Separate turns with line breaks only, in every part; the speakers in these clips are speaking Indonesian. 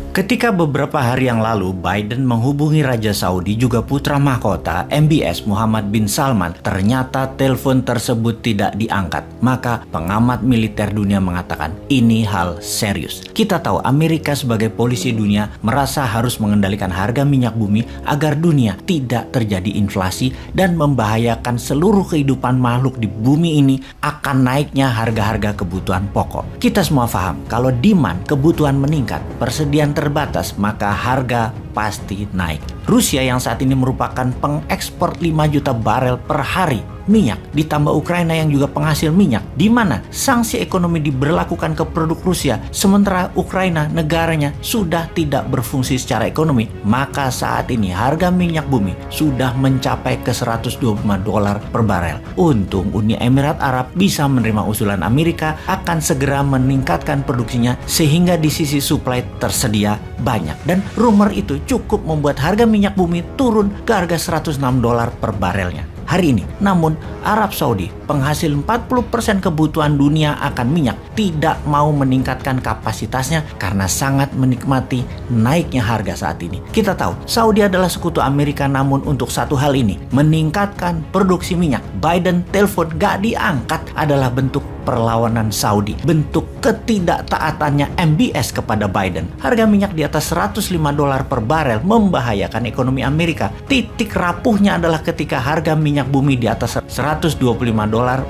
Ketika beberapa hari yang lalu Biden menghubungi Raja Saudi juga putra mahkota MBS Muhammad bin Salman, ternyata telepon tersebut tidak diangkat. Maka pengamat militer dunia mengatakan ini hal serius. Kita tahu Amerika sebagai polisi dunia merasa harus mengendalikan harga minyak bumi agar dunia tidak terjadi inflasi dan membahayakan seluruh kehidupan makhluk di bumi ini akan naiknya harga-harga kebutuhan pokok. Kita semua paham kalau demand kebutuhan meningkat, persediaan terbatas, maka harga pasti naik. Rusia yang saat ini merupakan pengekspor 5 juta barel per hari minyak, ditambah Ukraina yang juga penghasil minyak, di mana sanksi ekonomi diberlakukan ke produk Rusia, sementara Ukraina negaranya sudah tidak berfungsi secara ekonomi, maka saat ini harga minyak bumi sudah mencapai ke $125 per barel. Untung Uni Emirat Arab bisa menerima usulan Amerika akan segera meningkatkan produksinya sehingga di sisi supply tersedia banyak, dan rumor itu cukup membuat harga minyak bumi turun ke harga $106 per barelnya hari ini. Namun Arab Saudi, penghasil 40% kebutuhan dunia akan minyak, tidak mau meningkatkan kapasitasnya karena sangat menikmati naiknya harga saat ini. Kita tahu Saudi adalah sekutu Amerika, namun untuk satu hal ini, meningkatkan produksi minyak, Biden telepon gak diangkat adalah bentuk perlawanan Saudi, bentuk ketidaktaatannya MBS kepada Biden. Harga minyak di atas $105 per barel membahayakan ekonomi Amerika. Titik rapuhnya adalah ketika harga minyak bumi di atas $125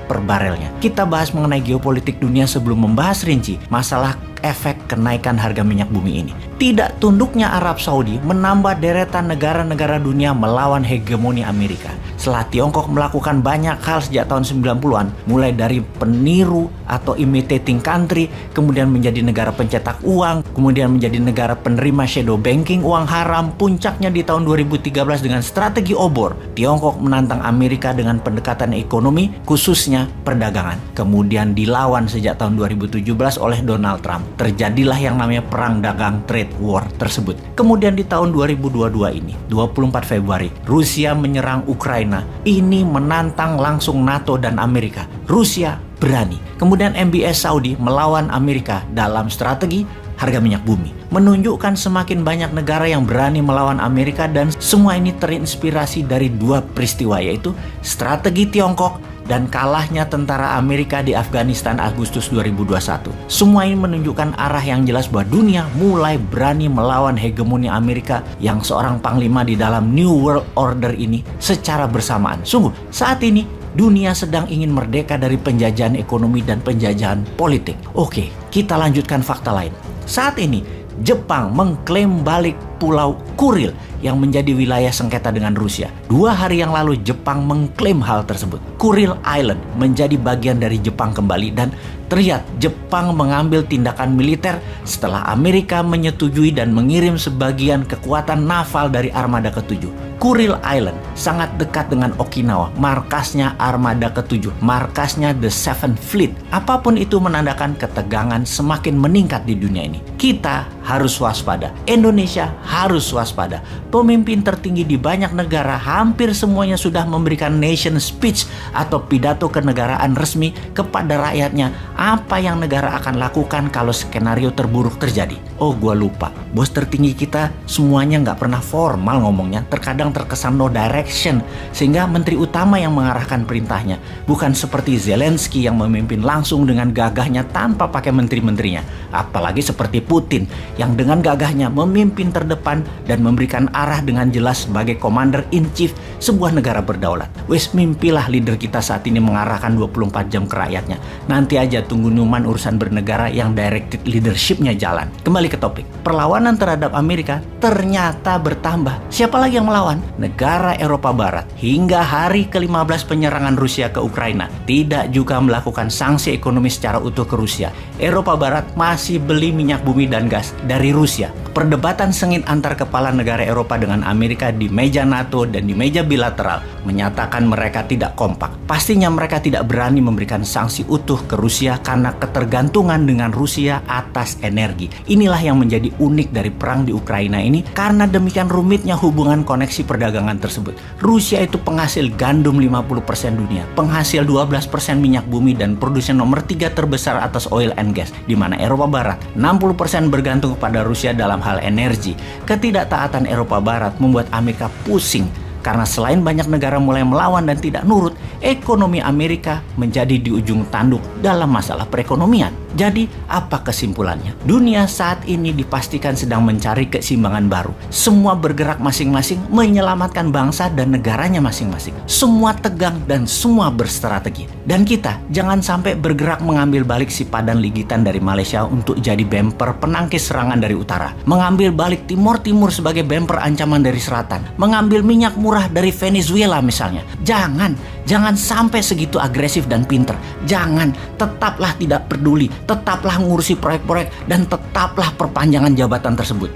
per barelnya. Kita bahas mengenai geopolitik dunia sebelum membahas rinci masalah efek kenaikan harga minyak bumi ini. Tidak tunduknya Arab Saudi menambah deretan negara-negara dunia melawan hegemoni Amerika. Setelah Tiongkok melakukan banyak hal sejak tahun 90-an, mulai dari peniru atau imitating country, kemudian menjadi negara pencetak uang, kemudian menjadi negara penerima shadow banking, uang haram, puncaknya di tahun 2013 dengan strategi obor. Tiongkok menantang Amerika dengan pendekatan ekonomi, khususnya perdagangan. Kemudian dilawan sejak tahun 2017 oleh Donald Trump. Terjadilah yang namanya perang dagang trade war tersebut. Kemudian di tahun 2022 ini, 24 Februari, Rusia menyerang Ukraina. Ini menantang langsung NATO dan Amerika. Rusia berani. Kemudian MBS Saudi melawan Amerika dalam strategi harga minyak bumi. Menunjukkan semakin banyak negara yang berani melawan Amerika, dan semua ini terinspirasi dari dua peristiwa, yaitu strategi Tiongkok dan kalahnya tentara Amerika di Afghanistan Agustus 2021. Semua ini menunjukkan arah yang jelas bahwa dunia mulai berani melawan hegemoni Amerika yang seorang panglima di dalam New World Order ini secara bersamaan. Sungguh, saat ini dunia sedang ingin merdeka dari penjajahan ekonomi dan penjajahan politik. Oke, kita lanjutkan fakta lain. Saat ini, Jepang mengklaim balik Pulau Kuril yang menjadi wilayah sengketa dengan Rusia. 2 hari yang lalu Jepang mengklaim hal tersebut. Kuril Island menjadi bagian dari Jepang kembali, dan terlihat Jepang mengambil tindakan militer setelah Amerika menyetujui dan mengirim sebagian kekuatan naval dari Armada ke-7. Kuril Island sangat dekat dengan Okinawa, markasnya Armada ke-7, markasnya The Seventh Fleet. Apapun itu menandakan ketegangan semakin meningkat di dunia ini. Kita harus waspada. Indonesia harus waspada. Pemimpin tertinggi di banyak negara hampir semuanya sudah memberikan nation speech atau pidato kenegaraan resmi kepada rakyatnya apa yang negara akan lakukan kalau skenario terburuk terjadi. Oh, gua lupa. Bos tertinggi kita semuanya nggak pernah formal ngomongnya, terkadang terkesan no direction, sehingga menteri utama yang mengarahkan perintahnya, bukan seperti Zelensky yang memimpin langsung dengan gagahnya tanpa pakai menteri-menterinya. Apalagi seperti Putin yang dengan gagahnya memimpin terdepan dan memberikan arah dengan jelas sebagai commander in chief sebuah negara berdaulat. Wes, mimpilah leader kita saat ini mengarahkan 24 jam ke rakyatnya. Nanti aja tunggu Numan urusan bernegara yang directed leadershipnya jalan. Kembali ke topik. Perlawanan terhadap Amerika ternyata bertambah. Siapa lagi yang melawan? Negara Eropa Barat. Hingga hari ke-15 penyerangan Rusia ke Ukraina, tidak juga melakukan sanksi ekonomi secara utuh ke Rusia. Eropa Barat masih beli minyak bumi dan gas dari Rusia. Perdebatan sengit antar kepala negara Eropa dengan Amerika di meja NATO dan di meja bilateral menyatakan mereka tidak kompak. Pastinya mereka tidak berani memberikan sanksi utuh ke Rusia karena ketergantungan dengan Rusia atas energi. Inilah yang menjadi unik dari perang di Ukraina ini, karena demikian rumitnya hubungan koneksi perdagangan tersebut. Rusia itu penghasil gandum 50% dunia, penghasil 12% minyak bumi, dan produsen nomor 3 terbesar atas oil and gas, di mana Eropa Barat 60% bergantung kepada Rusia dalam dalam hal energi, ketidaktaatan Eropa Barat membuat Amerika pusing. Karena selain banyak negara mulai melawan dan tidak nurut, ekonomi Amerika menjadi di ujung tanduk dalam masalah perekonomian. Jadi, apa kesimpulannya? Dunia saat ini dipastikan sedang mencari keseimbangan baru. Semua bergerak masing-masing menyelamatkan bangsa dan negaranya masing-masing. Semua tegang dan semua berstrategi. Dan kita jangan sampai bergerak mengambil balik si padan ligitan dari Malaysia untuk jadi bemper penangkis serangan dari utara. Mengambil balik Timur sebagai bemper ancaman dari selatan. Mengambil minyak murah dari Venezuela misalnya. Jangan sampai segitu agresif dan pinter. Jangan, tetaplah tidak peduli, tetaplah ngurusi proyek-proyek, dan tetaplah perpanjangan jabatan tersebut.